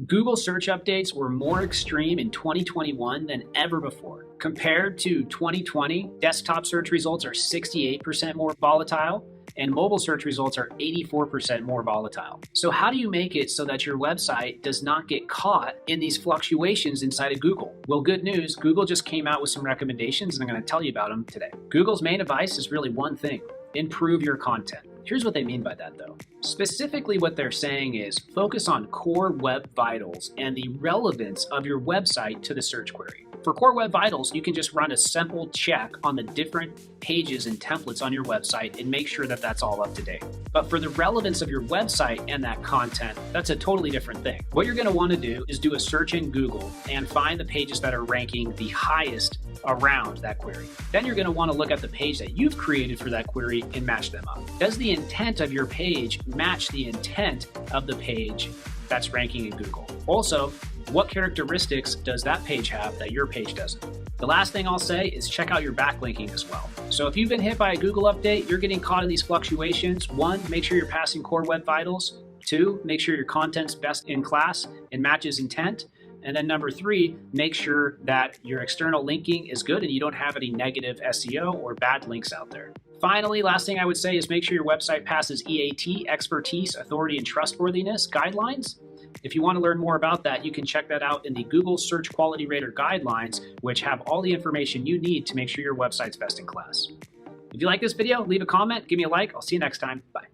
Google search updates were more extreme in 2021 than ever before. Compared to 2020, desktop search results are 68% more volatile, and mobile search results are 84% more volatile. So how do you make it so that your website does not get caught in these fluctuations inside of Google? Well, good news, Google just came out with some recommendations, and I'm going to tell you about them today. Google's main advice is really one thing: improve your content. Here's what they mean by that, though. Specifically, what they're saying is focus on core web vitals and the relevance of your website to the search query. For core web vitals, you can just run a simple check on the different pages and templates on your website and make sure that that's all up to date. But for the relevance of your website and that content, that's a totally different thing. What you're going to want to do is do a search in Google and find the pages that are ranking the highest around that query. Then you're going to want to look at the page that you've created for that query and match them up. Does the intent of your page match the intent of the page that's ranking in Google? Also, what characteristics does that page have that your page doesn't? The last thing I'll say is check out your backlinking as well. So if you've been hit by a Google update, you're getting caught in these fluctuations. 1, make sure you're passing core web vitals. 2, make sure your content's best in class and matches intent. And then number 3, make sure that your external linking is good and you don't have any negative SEO or bad links out there. Finally, last thing I would say is make sure your website passes EAT, expertise, authority, and trustworthiness guidelines. If you want to learn more about that, you can check that out in the Google Search Quality Rater guidelines, which have all the information you need to make sure your website's best in class. If you like this video, leave a comment, give me a like. I'll see you next time. Bye.